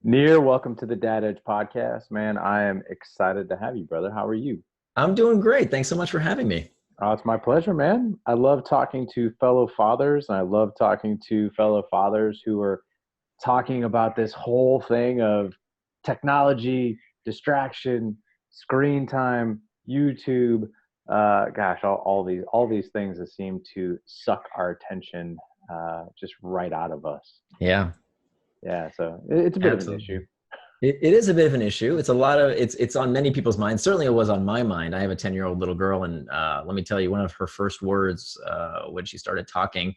Nir, welcome to the Dad Edge podcast. Man, I am excited to have you, brother. How are you? I'm doing great. Thanks so much for having me. Oh, it's my pleasure, man. I love talking to fellow fathers, and I love talking to fellow fathers who are talking about this whole thing of technology, distraction, screen time, YouTube. Gosh, all these things that seem to suck our attention just right out of us. Yeah, Yeah, so it's a bit of an issue. absolutely. It is a bit of an issue. It's a lot of it's on many people's minds. Certainly, it was on my mind. I have a 10-year-old little girl, and let me tell you, one of her first words when she started talking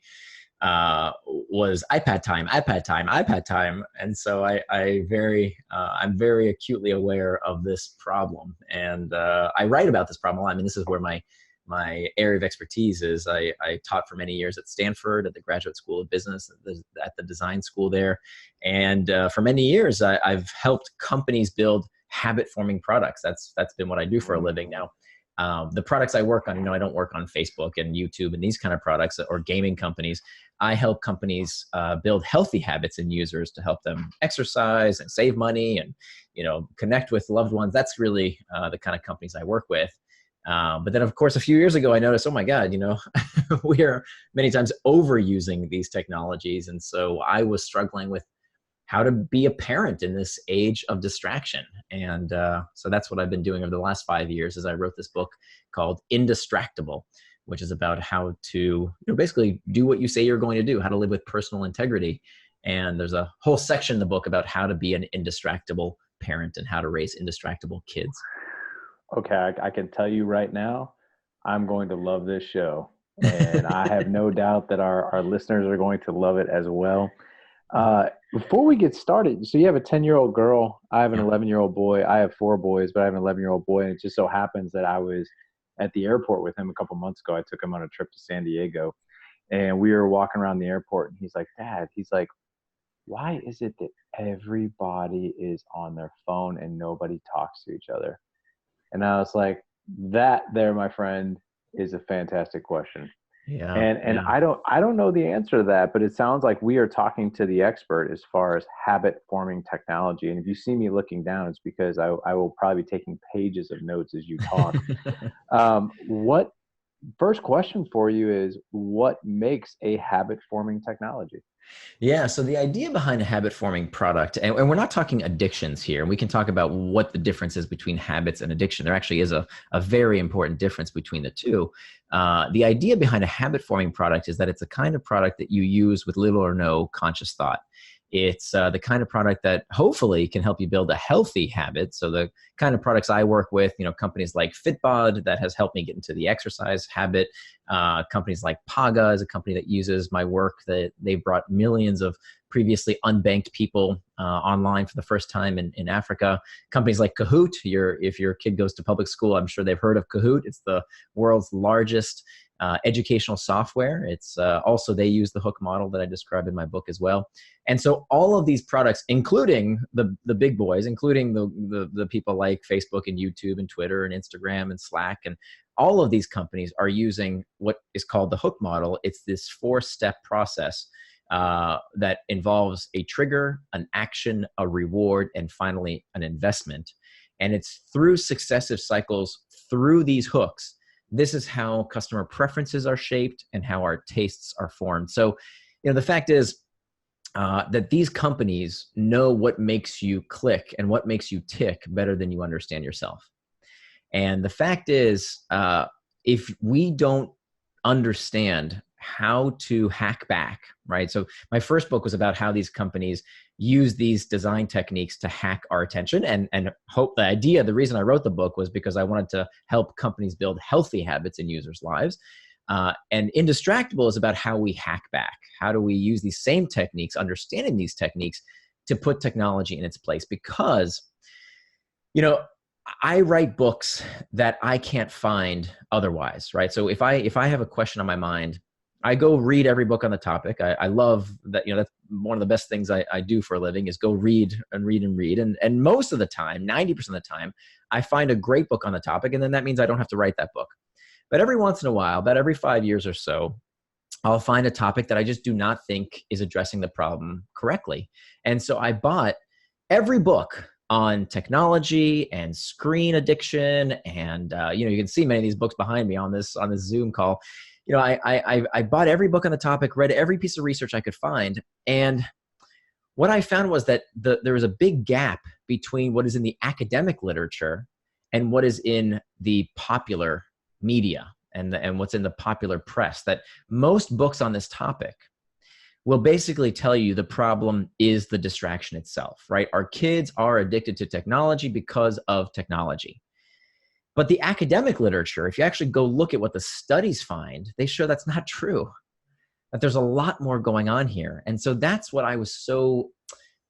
was "iPad time, iPad time, iPad time." And so I'm very acutely aware of this problem, and I write about this problem. I mean, this is where my area of expertise is. I taught for many years at Stanford, at the Graduate School of Business, at the design school there. And for many years, I've helped companies build habit-forming products. That's been what I do for a living now. The products I work on, I don't work on Facebook and YouTube and these kind of products or gaming companies. I help companies build healthy habits in users to help them exercise and save money and, connect with loved ones. That's really the kind of companies I work with. But then, of course, a few years ago, I noticed, oh my God, we are many times overusing these technologies. And so I was struggling with how to be a parent in this age of distraction. And so that's what I've been doing over the last 5 years as I wrote this book called Indistractable, which is about how to basically do what you say you're going to do, how to live with personal integrity. And there's a whole section in the book about how to be an indistractable parent and how to raise indistractable kids. Okay, I can tell you right now, I'm going to love this show. And I have no doubt that our listeners are going to love it as well. Before we get started, so you have a 10-year-old girl, I have an 11-year-old boy. I have four boys, but I have an 11-year-old boy. And it just so happens that I was at the airport with him a couple months ago. I took him on a trip to San Diego. And we were walking around the airport. And he's like, Dad, why is it that everybody is on their phone and nobody talks to each other? And I was like, that there, my friend, is a fantastic question. Yeah. And Yeah. I don't know the answer to that, but it sounds like we are talking to the expert as far as habit forming technology. And if you see me looking down, it's because I will probably be taking pages of notes as you talk. What first question for you is, what makes a habit forming technology? Yeah, so the idea behind a habit forming product, and we're not talking addictions here, and we can talk about what the difference is between habits and addiction. There actually is a very important difference between the two. The idea behind a habit forming product is that it's a kind of product that you use with little or no conscious thought. It's the kind of product that hopefully can help you build a healthy habit. So the kind of products I work with, companies like Fitbod that has helped me get into the exercise habit. Companies like Paga is a company that uses my work. That they've brought millions of previously unbanked people online for the first time in Africa. Companies like Kahoot. If your kid goes to public school, I'm sure they've heard of Kahoot. It's the world's largest educational software. It's also, they use the hook model that I describe in my book as well. And so all of these products, including the big boys, including the people like Facebook and YouTube and Twitter and Instagram and Slack, and all of these companies are using what is called the hook model. It's this 4-step process that involves a trigger, an action, a reward, and finally an investment. And it's through successive cycles, through these hooks, this is how customer preferences are shaped and how our tastes are formed. So, the fact is that these companies know what makes you click and what makes you tick better than you understand yourself. And the fact is, if we don't understand how to hack back, right? So my first book was about how these companies use these design techniques to hack our attention, and the reason I wrote the book was because I wanted to help companies build healthy habits in users' lives. And Indistractable is about how we hack back. How do we use these same techniques, understanding these techniques, to put technology in its place? Because, I write books that I can't find otherwise, right? So if I have a question on my mind, I go read every book on the topic. I love that, that's one of the best things I do for a living is go read and read and read. And most of the time, 90% of the time, I find a great book on the topic, and then that means I don't have to write that book. But every once in a while, about every 5 years or so, I'll find a topic that I just do not think is addressing the problem correctly. And so I bought every book on technology and screen addiction, and you can see many of these books behind me on this Zoom call. I bought every book on the topic, read every piece of research I could find, and what I found was that there was a big gap between what is in the academic literature and what is in the popular media and what's in the popular press. That most books on this topic will basically tell you the problem is the distraction itself, right? Our kids are addicted to technology because of technology. But the academic literature, if you actually go look at what the studies find, they show that's not true, that there's a lot more going on here. And so that's what I was so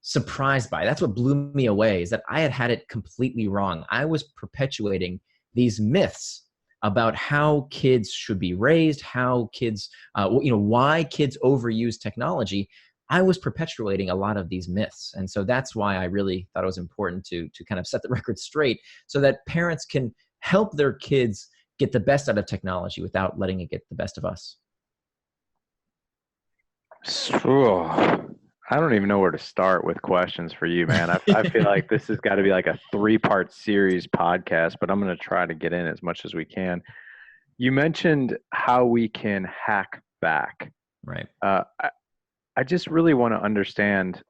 surprised by. That's what blew me away, is that I had it completely wrong. I was perpetuating these myths about how kids should be raised, how kids, why kids overuse technology. I was perpetuating a lot of these myths. And so that's why I really thought it was important to kind of set the record straight so that parents can help their kids get the best out of technology without letting it get the best of us. I don't even know where to start with questions for you, man. I feel like this has got to be like a 3-part series podcast, but I'm going to try to get in as much as we can. You mentioned how we can hack back. Right. I just really want to understand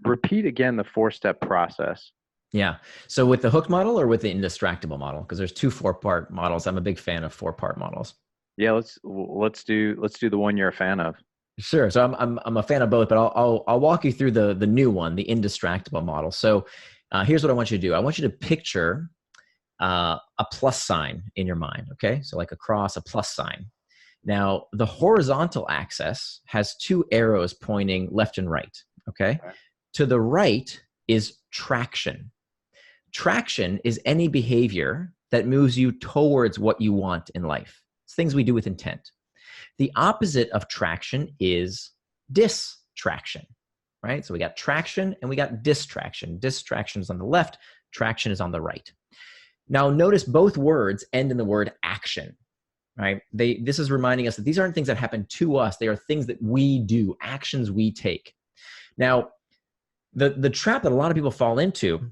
repeat again the 4-step process. Yeah. So with the hooked model or with the Indistractable model? Because there's 2 4-part models. I'm a big fan of 4-part models. Yeah, let's do the one you're a fan of. Sure. So I'm a fan of both, but I'll walk you through the new one, the Indistractable model. So here's what I want you to do. I want you to picture a plus sign in your mind. Okay. So like a cross, a plus sign. Now the horizontal axis has 2 arrows pointing left and right. Okay. To the right is traction. Traction is any behavior that moves you towards what you want in life. It's things we do with intent. The opposite of traction is distraction, right? So we got traction and we got distraction. Distraction is on the left, traction is on the right. Now notice both words end in the word action, right? This is reminding us that these aren't things that happen to us. They are things that we do, actions we take. Now, the trap that a lot of people fall into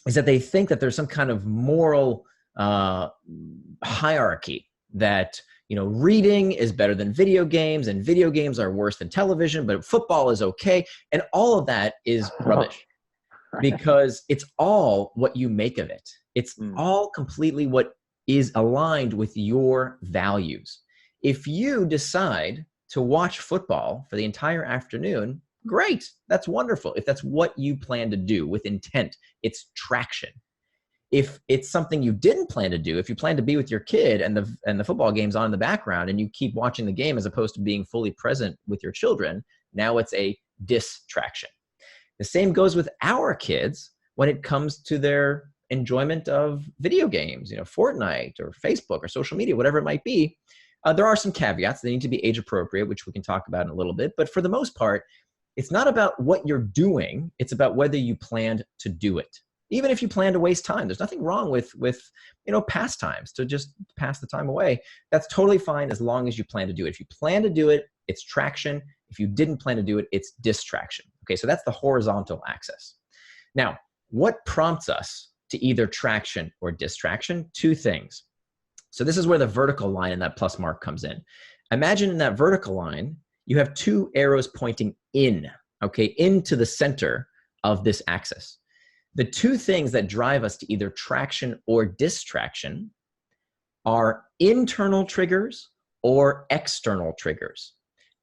is that they think that there's some kind of moral hierarchy, that reading is better than video games and video games are worse than television, but football is okay. And all of that is rubbish because it's all what you make of it. It's all completely what is aligned with your values. If you decide to watch football for the entire afternoon, great. That's wonderful. If that's what you plan to do with intent, it's traction. If it's something you didn't plan to do, if you plan to be with your kid and the football game's on in the background and you keep watching the game as opposed to being fully present with your children, now it's a distraction. The same goes with our kids when it comes to their enjoyment of video games, Fortnite or Facebook or social media, whatever it might be. There are some caveats. They need to be age appropriate, which we can talk about in a little bit. But for the most part, it's not about what you're doing. It's about whether you planned to do it. Even if you plan to waste time, there's nothing wrong with pastimes, to just pass the time away. That's totally fine as long as you plan to do it. If you plan to do it, it's traction. If you didn't plan to do it, it's distraction. Okay, so that's the horizontal axis. Now, what prompts us to either traction or distraction? 2 things. So this is where the vertical line in that plus mark comes in. Imagine in that vertical line, you have 2 arrows pointing in, okay, into the center of this axis. The 2 things that drive us to either traction or distraction are internal triggers or external triggers.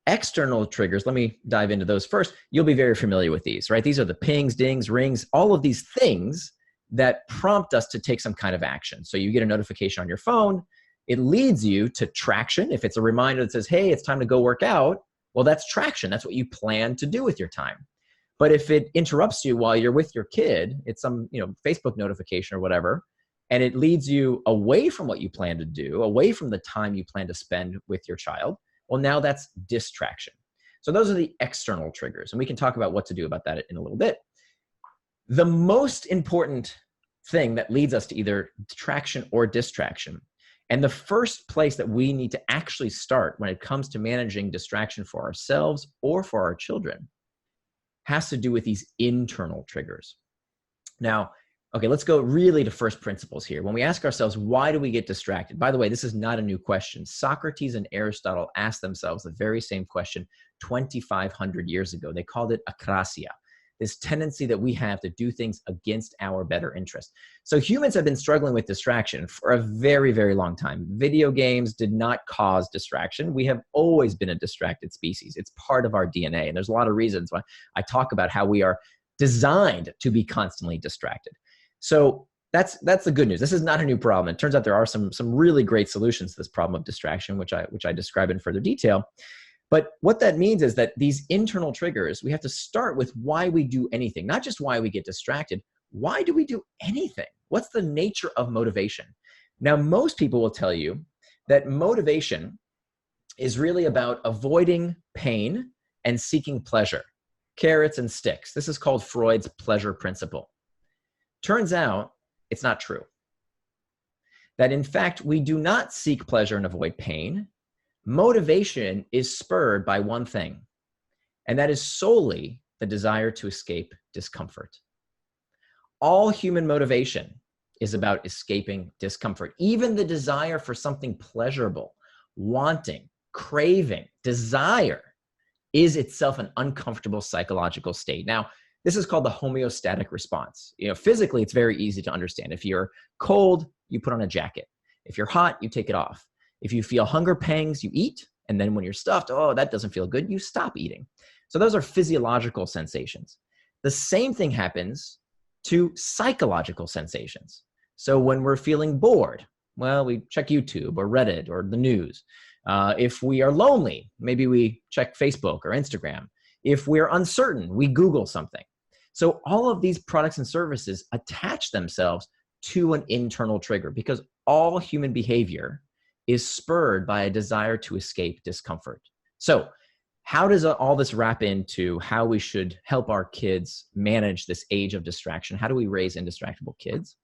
External triggers, let me dive into those first. You'll be very familiar with these, right? These are the pings, dings, rings, all of these things that prompt us to take some kind of action. So you get a notification on your phone. It leads you to traction. If it's a reminder that says, hey, it's time to go work out, well, that's traction. That's what you plan to do with your time. But if it interrupts you while you're with your kid, it's some Facebook notification or whatever, and it leads you away from what you plan to do, away from the time you plan to spend with your child, well, now that's distraction. So those are the external triggers, and we can talk about what to do about that in a little bit. The most important thing that leads us to either traction or distraction, and the first place that we need to actually start when it comes to managing distraction for ourselves or for our children, has to do with these internal triggers. Now, okay, let's go really to first principles here. When we ask ourselves, why do we get distracted? By the way, this is not a new question. Socrates and Aristotle asked themselves the very same question 2,500 years ago. They called it akrasia, this tendency that we have to do things against our better interest. So humans have been struggling with distraction for a very, very long time. Video games did not cause distraction. We have always been a distracted species. It's part of our DNA. And there's a lot of reasons why I talk about how we are designed to be constantly distracted. So that's the good news. This is not a new problem. It turns out there are some really great solutions to this problem of distraction, which I describe in further detail. But what that means is that these internal triggers, we have to start with why we do anything, not just why we get distracted. Why do we do anything? What's the nature of motivation? Now, most people will tell you that motivation is really about avoiding pain and seeking pleasure. Carrots and sticks. This is called Freud's pleasure principle. Turns out it's not true. That in fact, we do not seek pleasure and avoid pain. Motivation is spurred by one thing, and that is solely the desire to escape discomfort. All human motivation is about escaping discomfort. Even the desire for something pleasurable, wanting, craving, desire is itself an uncomfortable psychological state. Now, this is called the homeostatic response. Physically, it's very easy to understand. If you're cold, you put on a jacket. If you're hot, you take it off. If you feel hunger pangs, you eat. And then when you're stuffed, oh, that doesn't feel good, you stop eating. So those are physiological sensations. The same thing happens to psychological sensations. So when we're feeling bored, well, we check YouTube or Reddit or the news. If we are lonely, maybe we check Facebook or Instagram. If we're uncertain, we Google something. So all of these products and services attach themselves to an internal trigger because all human behavior is spurred by a desire to escape discomfort. So how does all this wrap into how we should help our kids manage this age of distraction? How do we raise indistractable kids?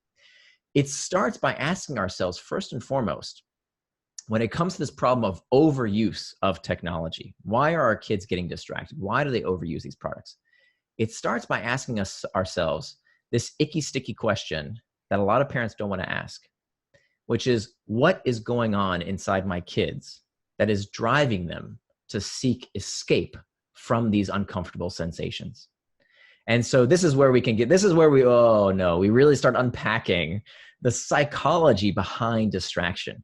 It starts by asking ourselves, first and foremost, when it comes to this problem of overuse of technology, why are our kids getting distracted? Why do they overuse these products? It starts by asking ourselves this icky, sticky question that a lot of parents don't want to ask, which is, what is going on inside my kids that is driving them to seek escape from these uncomfortable sensations? And so this is where we we really start unpacking the psychology behind distraction.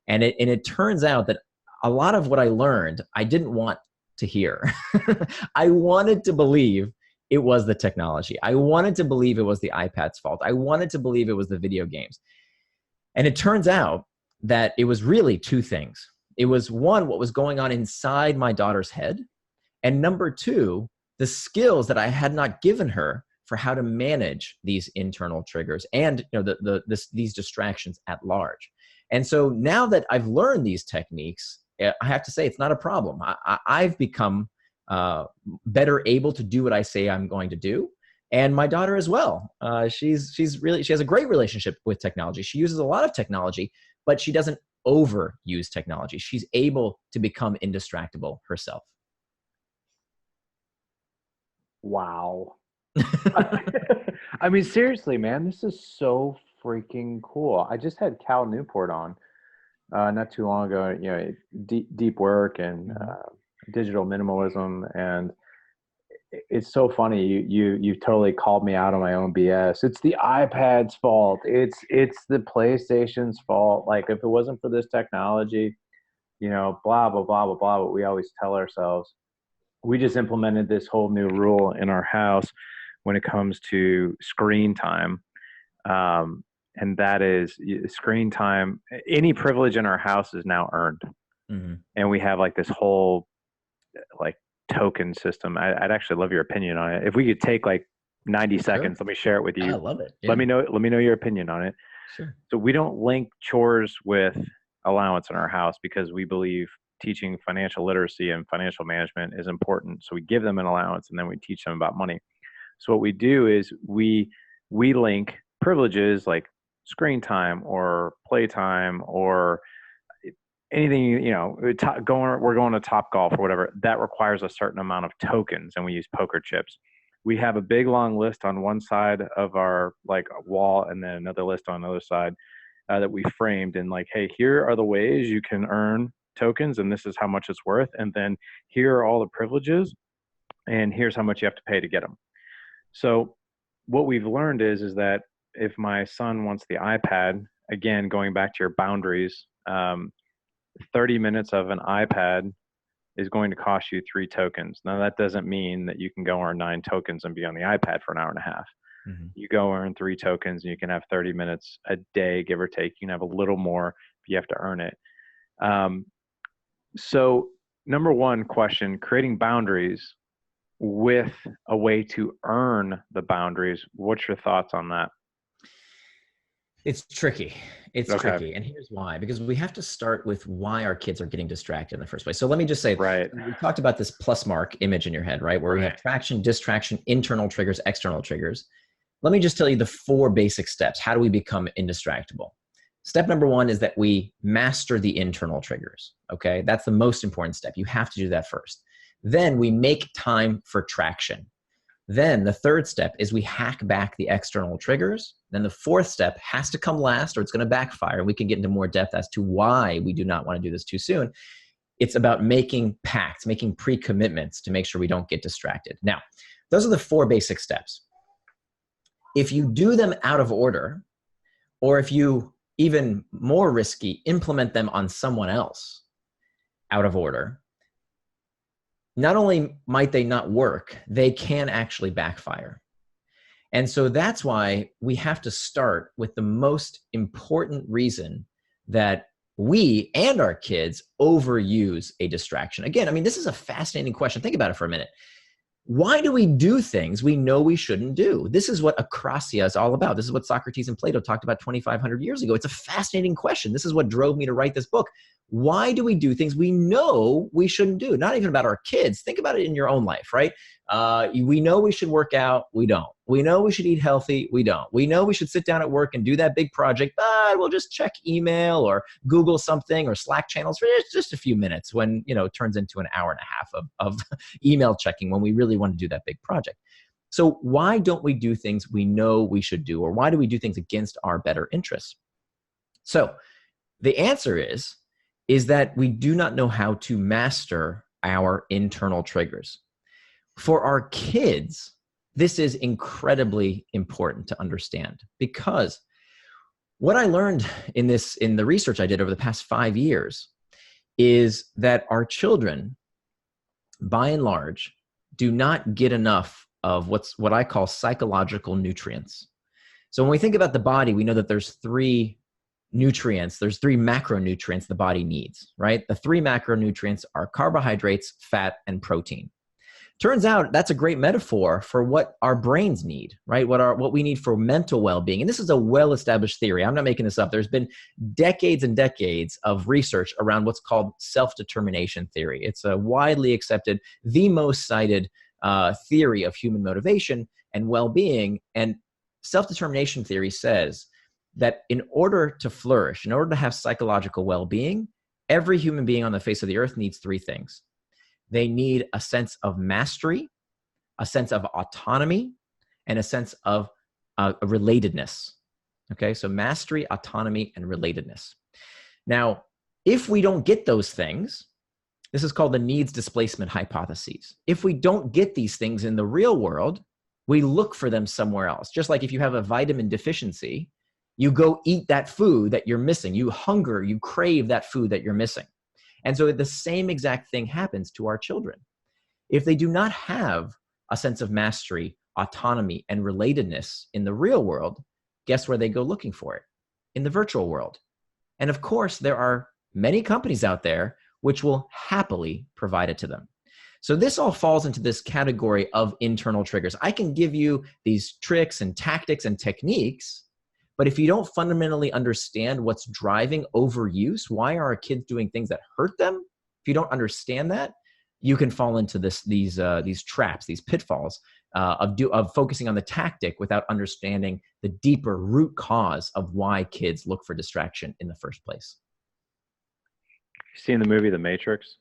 And it turns out that a lot of what I learned, I didn't want to hear. I wanted to believe it was the technology. I wanted to believe it was the iPad's fault. I wanted to believe it was the video games. And it turns out that it was really two things. It was one, what was going on inside my daughter's head. And number two, the skills that I had not given her for how to manage these internal triggers and these distractions at large. And so now that I've learned these techniques, I have to say it's not a problem. I've become better able to do what I say I'm going to do. And my daughter as well. She has a great relationship with technology. She uses a lot of technology, but she doesn't overuse technology. She's able to become indistractable herself. Wow. I mean, seriously, man, this is so freaking cool. I just had Cal Newport on not too long ago, deep work and digital minimalism. And it's so funny. You totally called me out on my own BS. It's the iPad's fault. It's the PlayStation's fault. Like, if it wasn't for this technology, blah, blah, blah, blah, blah, what we always tell ourselves. We just implemented this whole new rule in our house when it comes to screen time. And that is screen time. Any privilege in our house is now earned. Mm-hmm. And we have like this whole like token system. I'd actually love your opinion on it. If we could take like 90 seconds, let me share it with you. I love it. Yeah. Let me know your opinion on it. Sure. So we don't link chores with allowance in our house because we believe teaching financial literacy and financial management is important. So we give them an allowance and then we teach them about money. So what we do is we link privileges like screen time or playtime or anything, we're going to Top Golf or whatever, that requires a certain amount of tokens, and we use poker chips. we have a big long list on one side of our like wall, and then another list on the other side that we framed, and like, hey, here are the ways you can earn tokens, and this is how much it's worth, and then here are all the privileges, and here's how much you have to pay to get them. So what we've learned is that if my son wants the iPad, again, going back to your boundaries, 30 minutes of an iPad is going to cost you 3 tokens. Now, that doesn't mean that you can go earn 9 tokens and be on the iPad for an hour and a half. Mm-hmm. You go earn 3 tokens and you can have 30 minutes a day, give or take. You can have a little more, but you have to earn it. So number one question, creating boundaries with a way to earn the boundaries. What's your thoughts on that? It's tricky. It's tricky. And here's why. Because we have to start with why our kids are getting distracted in the first place. So let me just say, we talked about this plus mark image in your head, right? Where we have traction, distraction, internal triggers, external triggers. Let me just tell you the 4 basic steps. How do we become indistractable? Step number 1 is that we master the internal triggers. Okay. That's the most important step. You have to do that first. Then we make time for traction. Then the 3rd step is we hack back the external triggers. Then the 4th step has to come last, or it's going to backfire. We can get into more depth as to why we do not want to do this too soon. It's about making pacts, making pre-commitments to make sure we don't get distracted. Now, those are the 4 basic steps. If you do them out of order, or if you, even more risky, implement them on someone else out of order, not only might they not work, they can actually backfire. And so that's why we have to start with the most important reason that we and our kids overuse a distraction. Again, I mean, this is a fascinating question. Think about it for a minute. Why do we do things we know we shouldn't do? This is what akrasia is all about. This is what Socrates and Plato talked about 2,500 years ago. It's a fascinating question. This is what drove me to write this book. Why do we do things we know we shouldn't do? Not even about our kids. Think about it in your own life, right? We know we should work out. We don't. We know we should eat healthy. We don't. We know we should sit down at work and do that big project, but we'll just check email or Google something or Slack channels for just a few minutes when, it turns into an hour and a half of email checking when we really want to do that big project. So why don't we do things we know we should do, or why do we do things against our better interests? So the answer is that we do not know how to master our internal triggers. For our kids, this is incredibly important to understand, because what I learned in the research I did over the past 5 years is that our children, by and large, do not get enough of what I call psychological nutrients. So when we think about the body, we know that there's 3 nutrients. There's 3 macronutrients the body needs, right? The 3 macronutrients are carbohydrates, fat, and protein. Turns out that's a great metaphor for what our brains need, right? What we need for mental well-being. And this is a well-established theory. I'm not making this up. There's been decades and decades of research around what's called self-determination theory. It's a widely accepted, the most cited theory of human motivation and well-being. And self-determination theory says that in order to flourish, in order to have psychological well-being, every human being on the face of the earth needs 3 things. They need a sense of mastery, a sense of autonomy, and a sense of relatedness. Okay, so mastery, autonomy, and relatedness. Now, if we don't get those things, this is called the needs displacement hypotheses. If we don't get these things in the real world, we look for them somewhere else. Just like if you have a vitamin deficiency, you go eat that food that you're missing. You hunger, you crave that food that you're missing. And so the same exact thing happens to our children. If they do not have a sense of mastery, autonomy, and relatedness in the real world, guess where they go looking for it? In the virtual world. And of course, there are many companies out there which will happily provide it to them. So this all falls into this category of internal triggers. I can give you these tricks and tactics and techniques, but if you don't fundamentally understand what's driving overuse, why are our kids doing things that hurt them? If you don't understand that, you can fall into these traps, these pitfalls of focusing on the tactic without understanding the deeper root cause of why kids look for distraction in the first place. You seen the movie The Matrix?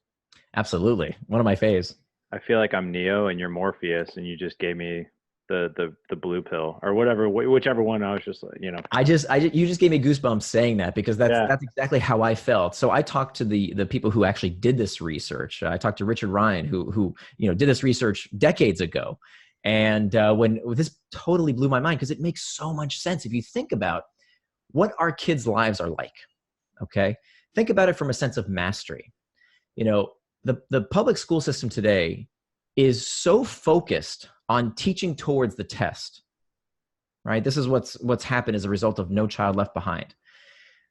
Absolutely, one of my faves. I feel like I'm Neo and you're Morpheus, and you just gave me the blue pill or whatever, whichever one. I was just like, You just gave me goosebumps saying that, because yeah, that's exactly how I felt. So I talked to the people who actually did this research. I talked to Richard Ryan, who did this research decades ago, and when this totally blew my mind, because it makes so much sense if you think about what our kids' lives are like. Okay, think about it from a sense of mastery. The public school system today is so focused on teaching towards the test, right? This is what's happened as a result of No Child Left Behind.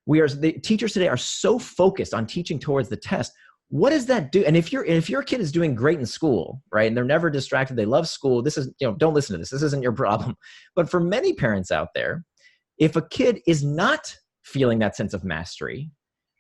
The teachers today are so focused on teaching towards the test. What does that do? And if your kid is doing great in school, right, and they're never distracted, they love school, this is, don't listen to this. This isn't your problem. But for many parents out there, if a kid is not feeling that sense of mastery,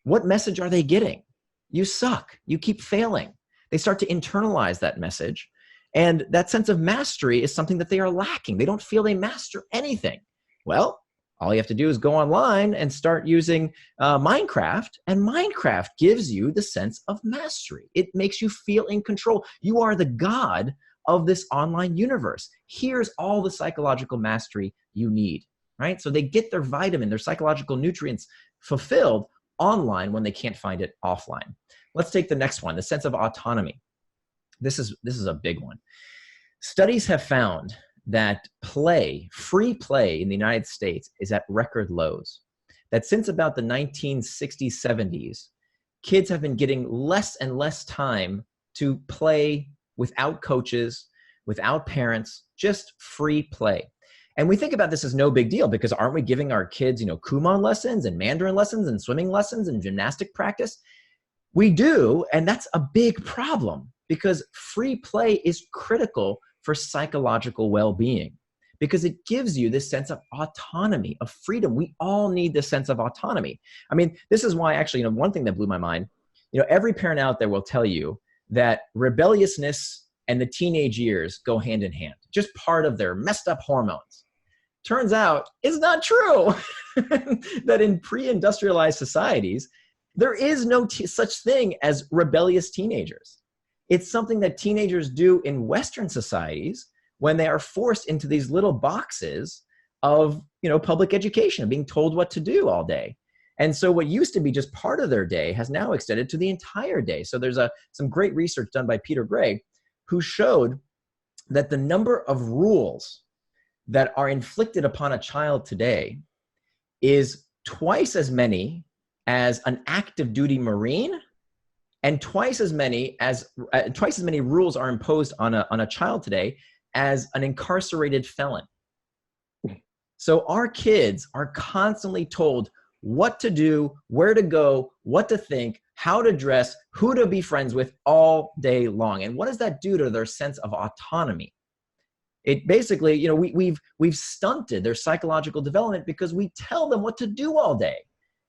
what message are they getting? You suck. You keep failing. They start to internalize that message. And that sense of mastery is something that they are lacking. They don't feel they master anything. Well, all you have to do is go online and start using Minecraft, and Minecraft gives you the sense of mastery. It makes you feel in control. You are the god of this online universe. Here's all the psychological mastery you need, right? So they get their vitamin, their psychological nutrients fulfilled online when they can't find it offline. Let's take the next one, the sense of autonomy. This is a big one. Studies have found that free play in the United States is at record lows. That since about the 1960s, 70s, kids have been getting less and less time to play without coaches, without parents, just free play. And we think about this as no big deal, because aren't we giving our kids, Kumon lessons and Mandarin lessons and swimming lessons and gymnastic practice? We do, and that's a big problem, because free play is critical for psychological well-being, because it gives you this sense of autonomy, of freedom. We all need this sense of autonomy. I mean, this is why actually, one thing that blew my mind, every parent out there will tell you that rebelliousness and the teenage years go hand in hand, just part of their messed up hormones. Turns out it's not true. That in pre-industrialized societies, there is no such thing as rebellious teenagers. It's something that teenagers do in Western societies when they are forced into these little boxes of, public education, being told what to do all day. And so what used to be just part of their day has now extended to the entire day. So there's some great research done by Peter Gray, who showed that the number of rules that are inflicted upon a child today is twice as many as an active duty Marine, and twice as many rules are imposed on a child today as an incarcerated felon. So our kids are constantly told what to do, where to go, what to think, how to dress, who to be friends with all day long. And what does that do to their sense of autonomy? It basically, we've stunted their psychological development because we tell them what to do all day.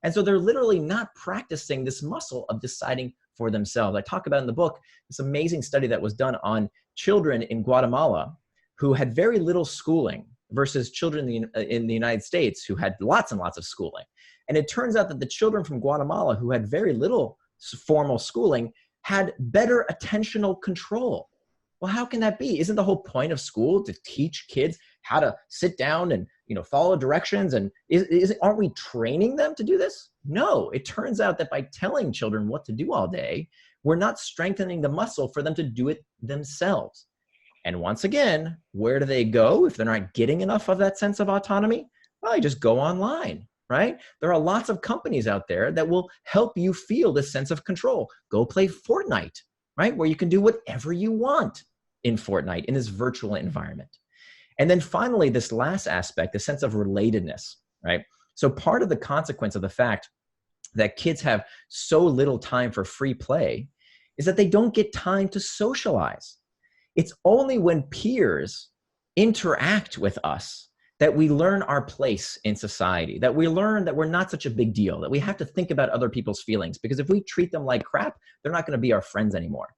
And so they're literally not practicing this muscle of deciding for themselves. I talk about in the book this amazing study that was done on children in Guatemala who had very little schooling versus children in the United States who had lots and lots of schooling. And it turns out that the children from Guatemala who had very little formal schooling had better attentional control. Well, how can that be? Isn't the whole point of school to teach kids how to sit down and follow directions? And aren't we training them to do this? No, it turns out that by telling children what to do all day, we're not strengthening the muscle for them to do it themselves. And once again, where do they go if they're not getting enough of that sense of autonomy? Well, you just go online, right? There are lots of companies out there that will help you feel this sense of control. Go play Fortnite, right? Where you can do whatever you want in Fortnite, in this virtual environment. And then finally, this last aspect, the sense of relatedness, right? So part of the consequence of the fact that kids have so little time for free play is that they don't get time to socialize. It's only when peers interact with us that we learn our place in society, that we learn that we're not such a big deal, that we have to think about other people's feelings, because if we treat them like crap, they're not going to be our friends anymore.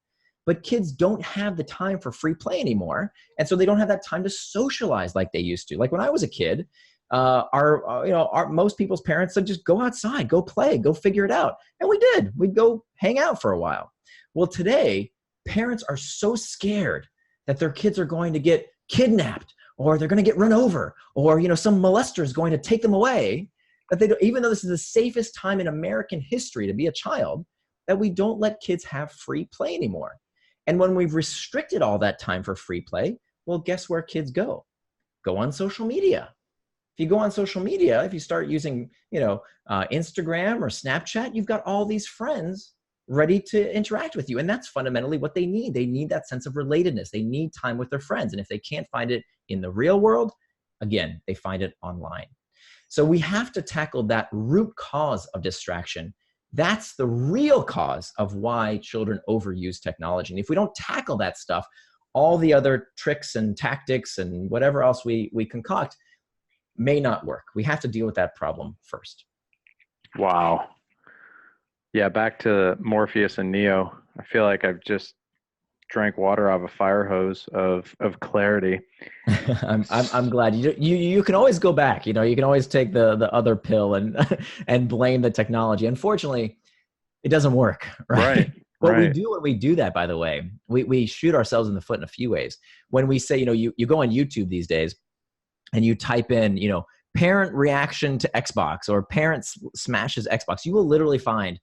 But kids don't have the time for free play anymore. And so they don't have that time to socialize like they used to. Like when I was a kid, most people's parents said, just go outside, go play, go figure it out. And we did. We'd go hang out for a while. Well, today, parents are so scared that their kids are going to get kidnapped, or they're going to get run over, or some molester is going to take them away, that they don't, even though this is the safest time in American history to be a child, that we don't let kids have free play anymore. And when we've restricted all that time for free play, well, guess where kids go? Go on social media. If you go on social media, if you start using, Instagram or Snapchat, you've got all these friends ready to interact with you. And that's fundamentally what they need. They need that sense of relatedness. They need time with their friends. And if they can't find it in the real world, again, they find it online. So we have to tackle that root cause of distraction. That's the real cause of why children overuse technology. And if we don't tackle that stuff, all the other tricks and tactics and whatever else we concoct may not work. We have to deal with that problem first. Wow. Yeah, back to Morpheus and Neo. I feel like I've just drank water out of a fire hose of clarity. I'm glad you can always go back. You can always take the other pill and blame the technology. Unfortunately, it doesn't work, right? What we do when we do that, by the way, we shoot ourselves in the foot in a few ways. When we say, you go on YouTube these days and you type in, parent reaction to Xbox or parents smashes Xbox, you will literally find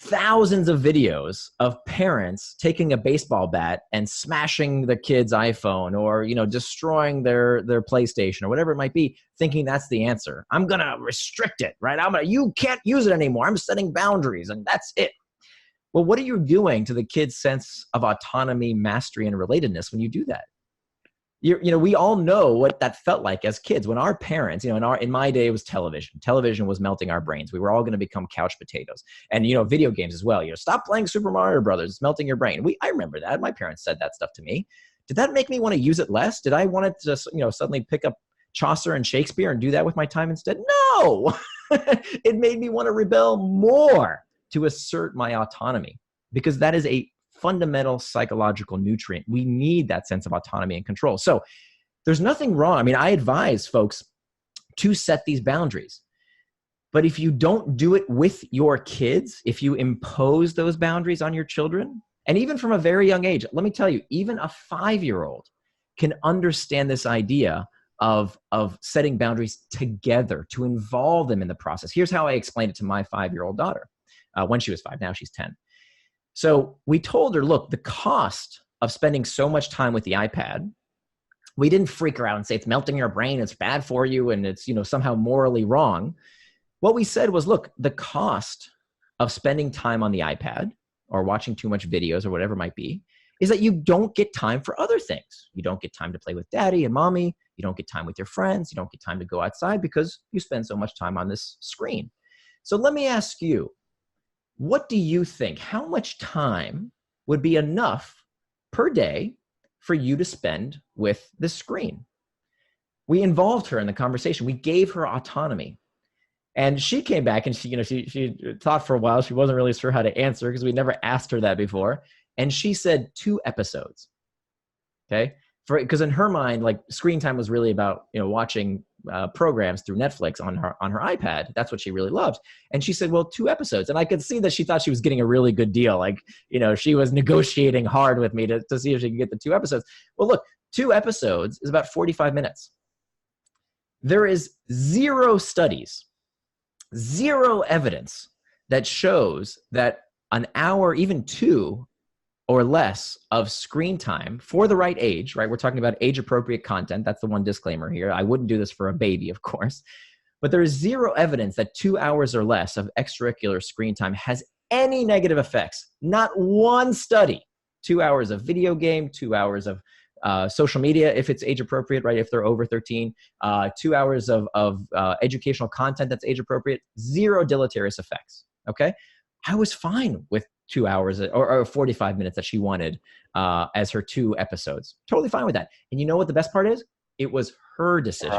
thousands of videos of parents taking a baseball bat and smashing the kid's iPhone, or destroying their PlayStation or whatever it might be, thinking that's the answer. I'm gonna restrict it, right? You can't use it anymore. I'm setting boundaries, and that's it. Well, what are you doing to the kid's sense of autonomy, mastery, and relatedness when you do that? We all know what that felt like as kids when our parents, in my day, it was television. Television was melting our brains. We were all going to become couch potatoes, and video games as well. Stop playing Super Mario Brothers. It's melting your brain. I remember that. My parents said that stuff to me. Did that make me want to use it less? Did I want to just, suddenly pick up Chaucer and Shakespeare and do that with my time instead? No, it made me want to rebel more to assert my autonomy, because that is a fundamental psychological nutrient. We need that sense of autonomy and control. So there's nothing wrong. I advise folks to set these boundaries. But if you don't do it with your kids, if you impose those boundaries on your children, and even from a very young age, let me tell you, even a 5-year-old can understand this idea of setting boundaries together, to involve them in the process. Here's how I explained it to my 5-year-old daughter when she was 5. Now she's 10. So we told her, look, the cost of spending so much time with the iPad, we didn't freak her out and say it's melting your brain, it's bad for you, and it's somehow morally wrong. What we said was, look, the cost of spending time on the iPad or watching too much videos or whatever it might be is that you don't get time for other things. You don't get time to play with daddy and mommy. You don't get time with your friends. You don't get time to go outside because you spend so much time on this screen. So let me ask you, what do you think? How much time would be enough per day for you to spend with the screen? We involved her in the conversation. We gave her autonomy. And she came back and she thought for a while. She wasn't really sure how to answer because we never asked her that before. And she said 2 episodes. Okay? Because in her mind, like, screen time was really about, watching programs through Netflix on her iPad. That's what she really loved. And she said, well, 2 episodes. And I could see that she thought she was getting a really good deal. Like, she was negotiating hard with me to see if she could get the 2 episodes. Well, look, 2 episodes is about 45 minutes. There is 0 studies, 0 evidence that shows that an hour, even 2 or less of screen time for the right age, right? We're talking about age-appropriate content. That's the one disclaimer here. I wouldn't do this for a baby, of course. But there is 0 evidence that 2 hours or less of extracurricular screen time has any negative effects. Not one study. 2 hours of video game, 2 hours of social media, if it's age-appropriate, right? If they're over 13, 2 hours of educational content that's age-appropriate, 0 deleterious effects, okay? I was fine with 2 hours or 45 minutes that she wanted as her 2 episodes. Totally fine with that. And you know what the best part is? It was her decision.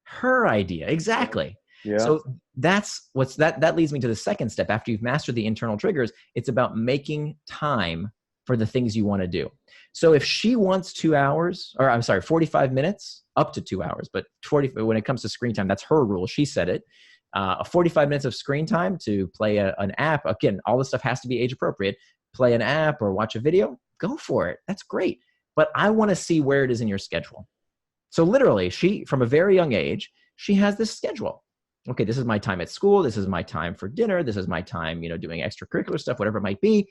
Her idea. Exactly. Yeah. So that leads me to the second step. After you've mastered the internal triggers, it's about making time for the things you want to do. So if she wants 2 hours, or I'm sorry, 45 minutes, up to 2 hours, but 40, when it comes to screen time, that's her rule. She said it. 45 minutes of screen time to play an app. Again, all this stuff has to be age appropriate. play an app or watch a video, go for it. That's great. But I want to see where it is in your schedule. So literally, she, from a very young age, she has this schedule. Okay, this is my time at school. This is my time for dinner. This is my time, doing extracurricular stuff, whatever it might be.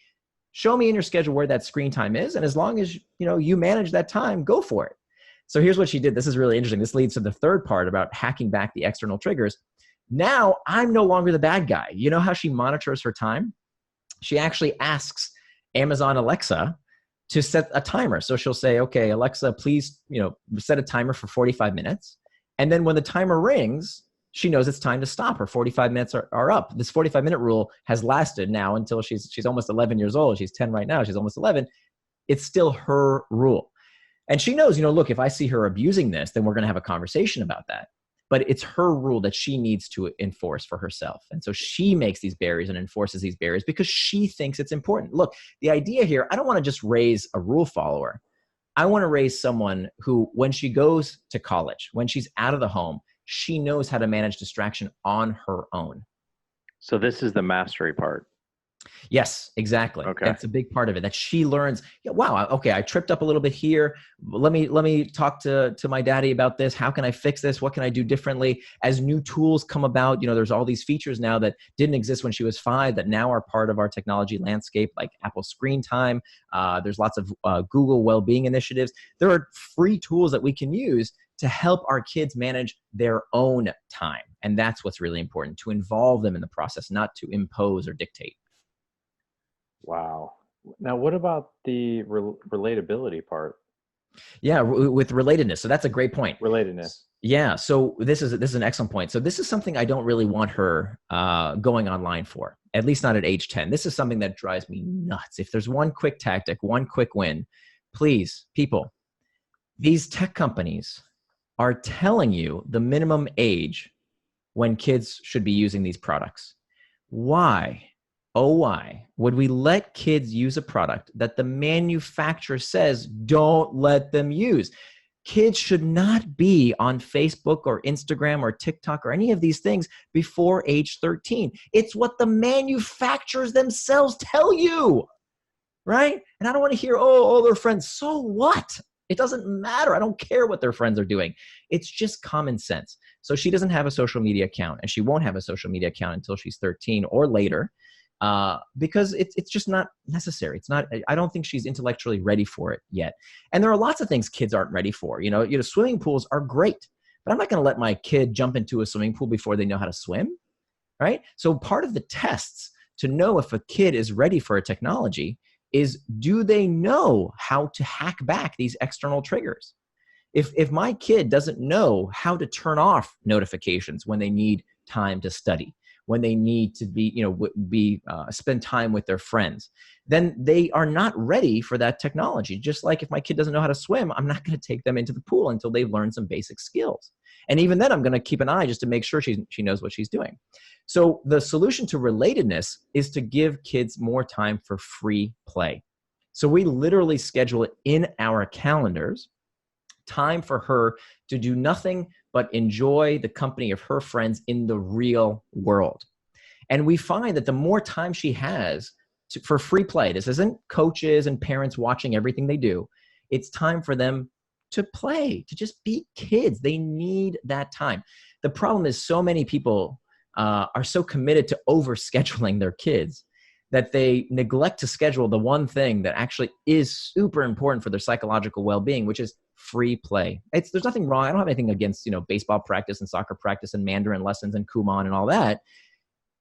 Show me in your schedule where that screen time is. And as long as, you manage that time, go for it. So here's what she did. This is really interesting. This leads to the third part about hacking back the external triggers. Now I'm no longer the bad guy. You know how she monitors her time? She actually asks Amazon Alexa to set a timer. So she'll say, okay, Alexa, please, set a timer for 45 minutes. And then when the timer rings, she knows it's time to stop. Her 45 minutes are up. This 45-minute rule has lasted now until she's almost 11 years old. She's 10 right now. She's almost 11. It's still her rule. And she knows, look, if I see her abusing this, then we're going to have a conversation about that. But it's her rule that she needs to enforce for herself. And so she makes these barriers and enforces these barriers because she thinks it's important. Look, the idea here, I don't want to just raise a rule follower. I want to raise someone who, when she goes to college, when she's out of the home, she knows how to manage distraction on her own. So this is the mastery part. Yes, exactly. Okay. That's a big part of it, that she learns, wow, okay, I tripped up a little bit here. Let me talk to my daddy about this. How can I fix this? What can I do differently? As new tools come about, there's all these features now that didn't exist when she was 5 that now are part of our technology landscape, like Apple Screen Time. There's lots of Google well-being initiatives. There are free tools that we can use to help our kids manage their own time. And that's what's really important, to involve them in the process, not to impose or dictate. Wow. Now, what about the relatability part? Yeah, with relatedness. So that's a great point. Relatedness. Yeah. So this is an excellent point. So this is something I don't really want her going online for, at least not at age 10. This is something that drives me nuts. If there's one quick tactic, one quick win, please, people, these tech companies are telling you the minimum age when kids should be using these products. Why? Oh, why would we let kids use a product that the manufacturer says don't let them use? Kids should not be on Facebook or Instagram or TikTok or any of these things before age 13. It's what the manufacturers themselves tell you, right? And I don't want to hear, oh, their friends. So what? It doesn't matter. I don't care what their friends are doing. It's just common sense. So she doesn't have a social media account, and she won't have a social media account until she's 13 or later. Because it's just not necessary. It's not. I don't think she's intellectually ready for it yet. And there are lots of things kids aren't ready for. Swimming pools are great, but I'm not going to let my kid jump into a swimming pool before they know how to swim, right? So part of the tests to know if a kid is ready for a technology is, do they know how to hack back these external triggers? If my kid doesn't know how to turn off notifications when they need time to study, when they need to spend time with their friends, then they are not ready for that technology. Just like if my kid doesn't know how to swim, I'm not going to take them into the pool until they've learned some basic skills. And even then, I'm going to keep an eye just to make sure she knows what she's doing. So the solution to relatedness is to give kids more time for free play. So we literally schedule it in our calendars, time for her to do nothing but enjoy the company of her friends in the real world. And we find that the more time she has for free play, this isn't coaches and parents watching everything they do. It's time for them to play, to just be kids. They need that time. The problem is so many people are so committed to overscheduling their kids that they neglect to schedule the one thing that actually is super important for their psychological well-being, which is free play. There's nothing wrong. I don't have anything against, baseball practice and soccer practice and Mandarin lessons and Kumon and all that.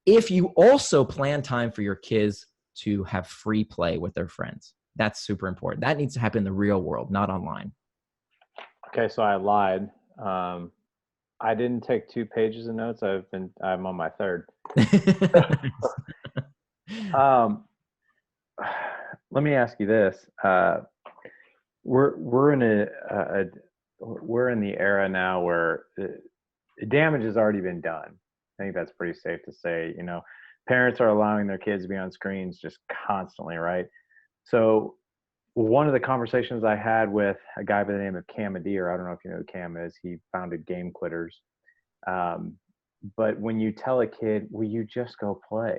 If you also plan time for your kids to have free play with their friends, that's super important. That needs to happen in the real world, not online. Okay, so I lied. I didn't take 2 pages of notes. I'm on my 3rd. Let me ask you this. We're in we're in the era now where damage has already been done. I think that's pretty safe to say. Parents are allowing their kids to be on screens just constantly, right? So one of the conversations I had with a guy by the name of Cam Adir, I don't know if you know who Cam is. He founded Game Quitters. But when you tell a kid, will you just go play?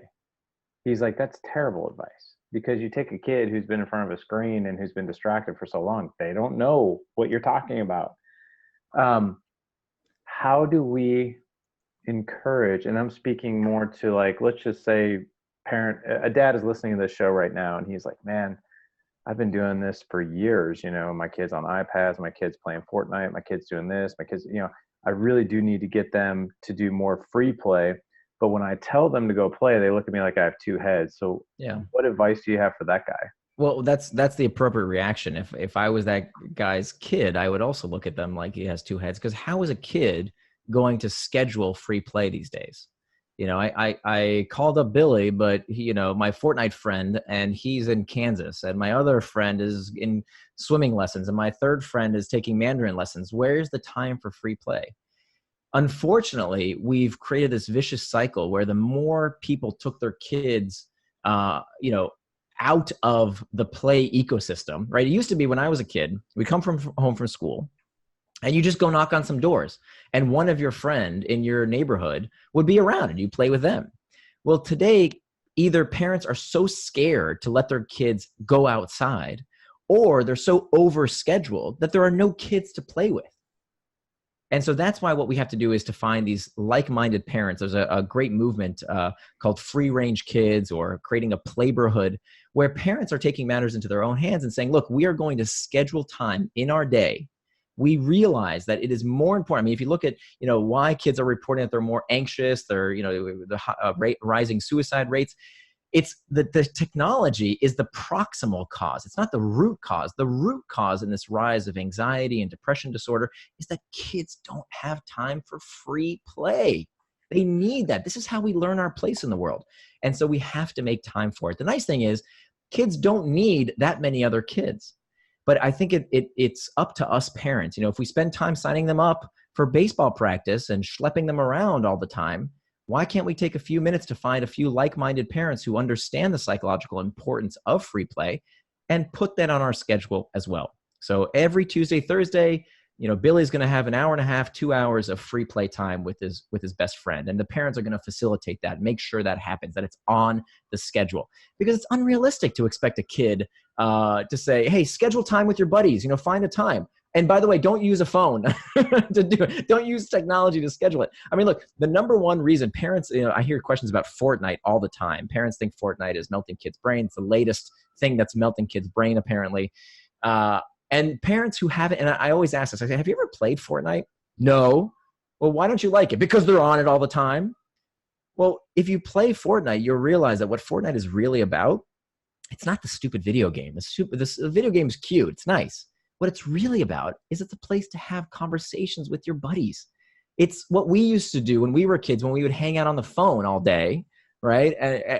He's like, that's terrible advice, because you take a kid who's been in front of a screen and who's been distracted for so long, they don't know what you're talking about. How do we encourage, and I'm speaking more to, like, let's just say a dad is listening to this show right now and he's like, man, I've been doing this for years. My kids on iPads, my kids playing Fortnite, my kids doing this, my kids, I really do need to get them to do more free play. But when I tell them to go play, they look at me like I have two heads. So Yeah. what advice do you have for that guy? Well, that's the appropriate reaction. If I was that guy's kid, I would also look at them like he has two heads, because how is a kid going to schedule free play these days? I called up Billy, but he, my Fortnite friend, and he's in Kansas, and my other friend is in swimming lessons, and my third friend is taking Mandarin lessons. Where's the time for free play? Unfortunately, we've created this vicious cycle where the more people took their kids, out of the play ecosystem, right? It used to be when I was a kid, we'd come home from school, and you just go knock on some doors, and one of your friend in your neighborhood would be around and you play with them. Well, today, either parents are so scared to let their kids go outside, or they're so overscheduled that there are no kids to play with. And so that's why what we have to do is to find these like-minded parents. There's a great movement called free range kids, or creating a playborhood, where parents are taking matters into their own hands and saying, look, we are going to schedule time in our day. We realize that it is more important. I mean, if you look at, why kids are reporting that they're more anxious, they're, the rising suicide rates, it's the technology is the proximal cause. It's not the root cause. The root cause in this rise of anxiety and depression disorder is that kids don't have time for free play. They need that. This is how we learn our place in the world. And so we have to make time for it. The nice thing is, kids don't need that many other kids. But I think it's up to us parents. If we spend time signing them up for baseball practice and schlepping them around all the time, why can't we take a few minutes to find a few like-minded parents who understand the psychological importance of free play and put that on our schedule as well? So every Tuesday, Thursday, Billy's going to have an hour and a half, 2 hours of free play time with his best friend. And the parents are going to facilitate that, make sure that happens, that it's on the schedule. Because it's unrealistic to expect a kid to say, hey, schedule time with your buddies, find a time. And by the way, don't use a phone to do it. Don't use technology to schedule it. I mean, look, the number one reason parents, I hear questions about Fortnite all the time. Parents think Fortnite is melting kids' brains. It's the latest thing that's melting kids' brain, apparently. And parents who haven't, and I always ask this, I say, have you ever played Fortnite? No. Well, why don't you like it? Because they're on it all the time. Well, if you play Fortnite, you'll realize that what Fortnite is really about, it's not the stupid video game. The video game is cute. It's nice. What it's really about is it's a place to have conversations with your buddies. It's what we used to do when we were kids, when we would hang out on the phone all day, right?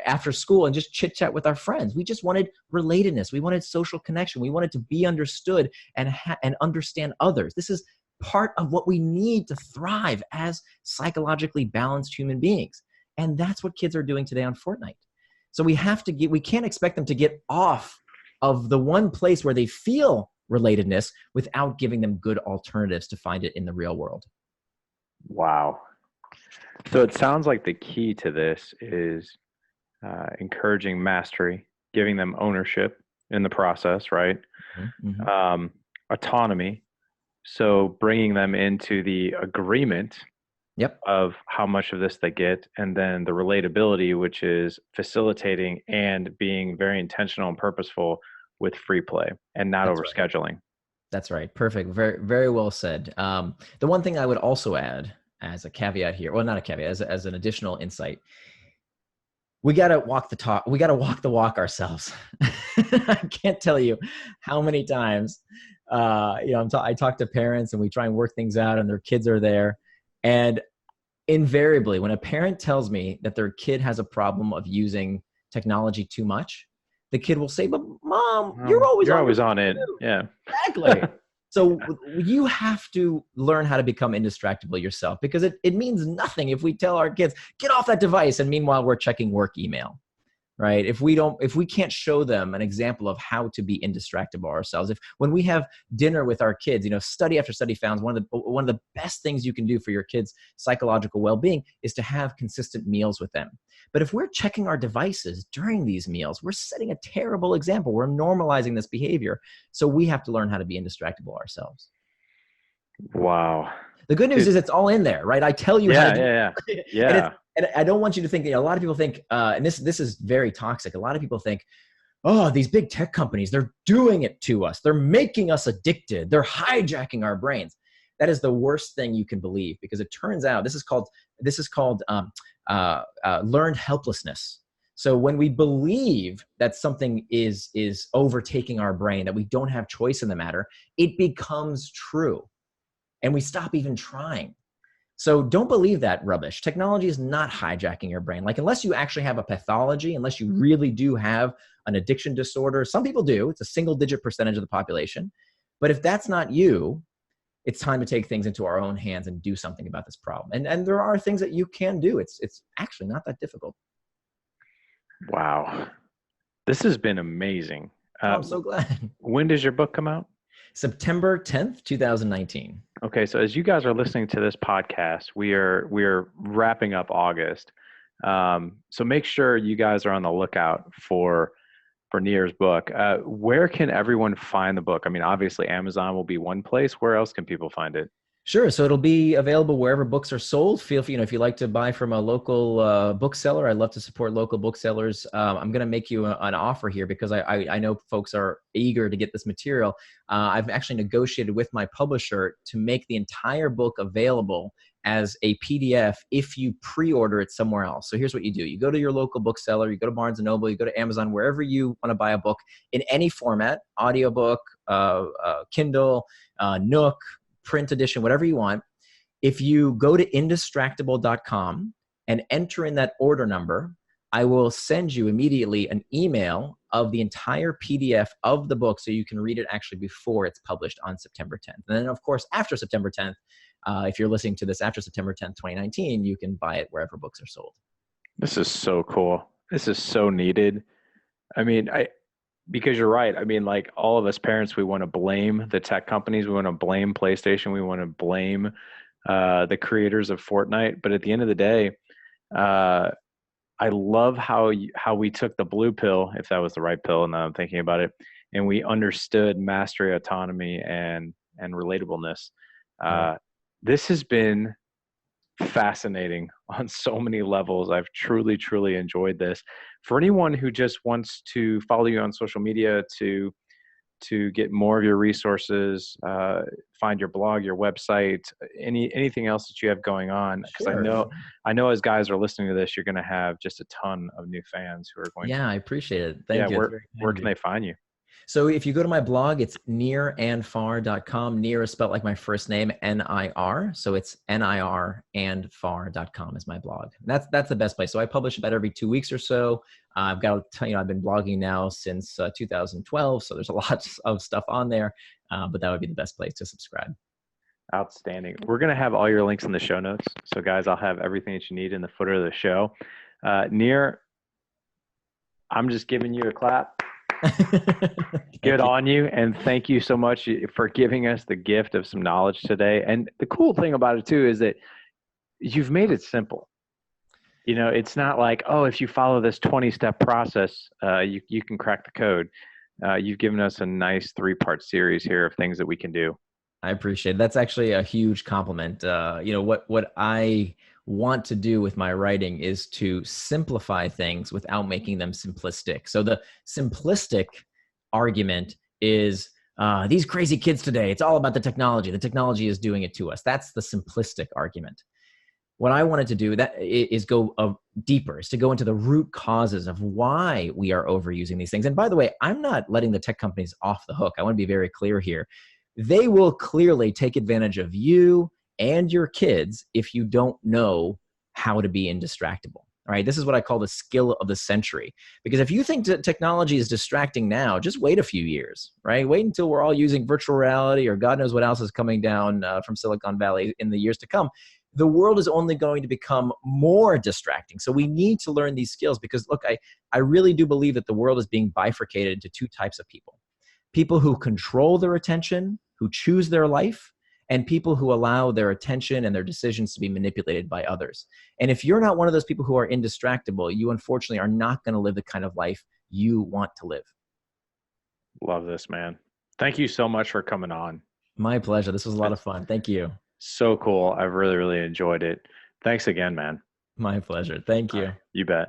After school, and just chit chat with our friends. We just wanted relatedness. We wanted social connection. We wanted to be understood and understand others. This is part of what we need to thrive as psychologically balanced human beings. And that's what kids are doing today on Fortnite. So we can't expect them to get off of the one place where they feel relatedness without giving them good alternatives to find it in the real world. Wow. So it sounds like the key to this is encouraging mastery, giving them ownership in the process, right? Mm-hmm. Autonomy. So bringing them into the agreement of how much of this they get, and then the relatability, which is facilitating and being very intentional and purposeful with free play and not overscheduling. Right. That's right. Perfect. Very, very well said. The one thing I would also add as a caveat here, well, not a caveat, as an additional insight, we got to walk the talk. We got to walk the walk ourselves. I can't tell you how many times, I talk to parents and we try and work things out, and their kids are there. And invariably, when a parent tells me that their kid has a problem of using technology too much, the kid will say, but mom, you're always on it. Yeah, exactly. So you have to learn how to become indistractable yourself, because it means nothing if we tell our kids, get off that device, and meanwhile we're checking work email. right? If we can't show them an example of how to be indistractable ourselves, if when we have dinner with our kids, study after study found one of the best things you can do for your kids' psychological well-being is to have consistent meals with them. But if we're checking our devices during these meals, we're setting a terrible example. We're normalizing this behavior. So we have to learn how to be indistractable ourselves. Wow. The good news Dude. is it's all in there, right? I tell you how to do it. Yeah. And I don't want you to think, a lot of people think, and this is very toxic. A lot of people think, oh, these big tech companies, they're doing it to us. They're making us addicted. They're hijacking our brains. That is the worst thing you can believe, because it turns out this is called learned helplessness. So when we believe that something is overtaking our brain, that we don't have choice in the matter, it becomes true. And we stop even trying. So don't believe that rubbish. Technology is not hijacking your brain. Like, unless you actually have a pathology, unless you really do have an addiction disorder, some people do, it's a single-digit percentage of the population. But if that's not you, it's time to take things into our own hands and do something about this problem. And there are things that you can do. It's actually not that difficult. Wow. This has been amazing. I'm so glad. When does your book come out? September 10th, 2019. Okay, so as you guys are listening to this podcast, we are wrapping up August. So make sure you guys are on the lookout for Nir's book. Where can everyone find the book? I mean, obviously Amazon will be one place. Where else can people find it? Sure. So it'll be available wherever books are sold. Feel free, if you like to buy from a local bookseller, I'd love to support local booksellers. I'm going to make you an offer here, because I know folks are eager to get this material. I've actually negotiated with my publisher to make the entire book available as a PDF if you pre-order it somewhere else. So here's what you do. You go to your local bookseller, you go to Barnes & Noble, you go to Amazon, wherever you want to buy a book in any format, audiobook, Kindle, Nook, print edition, whatever you want. If you go to Indistractable.com and enter in that order number, I will send you immediately an email of the entire PDF of the book, so you can read it actually before it's published on September 10th. And then, of course, after September 10th, if you're listening to this after September 10th, 2019, you can buy it wherever books are sold. This is so cool. This is so needed. I mean, because you're right. I mean, like, all of us parents, we want to blame the tech companies. We want to blame PlayStation. We want to blame the creators of Fortnite. But at the end of the day, I love how we took the blue pill, if that was the right pill, and now I'm thinking about it, and we understood mastery, autonomy, and relatableness. This has been fascinating on so many levels. I've truly, truly enjoyed this. For anyone who just wants to follow you on social media to get more of your resources, find your blog, your website, anything else that you have going on, because Sure. I know as guys are listening to this, you're going to have just a ton of new fans who are going. Yeah, I appreciate it. Thank you. Where can they find you? So if you go to my blog, it's nirandfar.com. Nir is spelled like my first name, N-I-R. So it's nirandfar.com is my blog. That's the best place. So I publish about every 2 weeks or so. I've got to tell you, I've been blogging now since 2012. So there's a lot of stuff on there, but that would be the best place to subscribe. Outstanding. We're going to have all your links in the show notes. So guys, I'll have everything that you need in the footer of the show. Nir, I'm just giving you a clap. Good on you, and thank you so much for giving us the gift of some knowledge today. And the cool thing about it too is that you've made it simple. It's not like, oh, if you follow this 20-step process, you can crack the code. You've given us a nice 3-part series here of things that we can do. I appreciate it. That's actually a huge compliment. What I want to do with my writing is to simplify things without making them simplistic. So the simplistic argument is these crazy kids today, it's all about the technology. The technology is doing it to us. That's the simplistic argument. What I wanted to do is go deeper, is to go into the root causes of why we are overusing these things. And by the way, I'm not letting the tech companies off the hook. I want to be very clear here. They will clearly take advantage of you and your kids if you don't know how to be indistractable. All right, this is what I call the skill of the century. Because if you think that technology is distracting now, just wait a few years, right? Wait until we're all using virtual reality or God knows what else is coming down from Silicon Valley in the years to come. the world is only going to become more distracting. So we need to learn these skills because, look, I really do believe that the world is being bifurcated into two types of people. People who control their attention, who choose their life, and people who allow their attention and their decisions to be manipulated by others. And if you're not one of those people who are indistractable, you unfortunately are not going to live the kind of life you want to live. Love this, man. Thank you so much for coming on. My pleasure. This was a lot of It's fun. Thank you. so cool. I've really, really enjoyed it. Thanks again, man. My pleasure. Thank All you. right, you bet.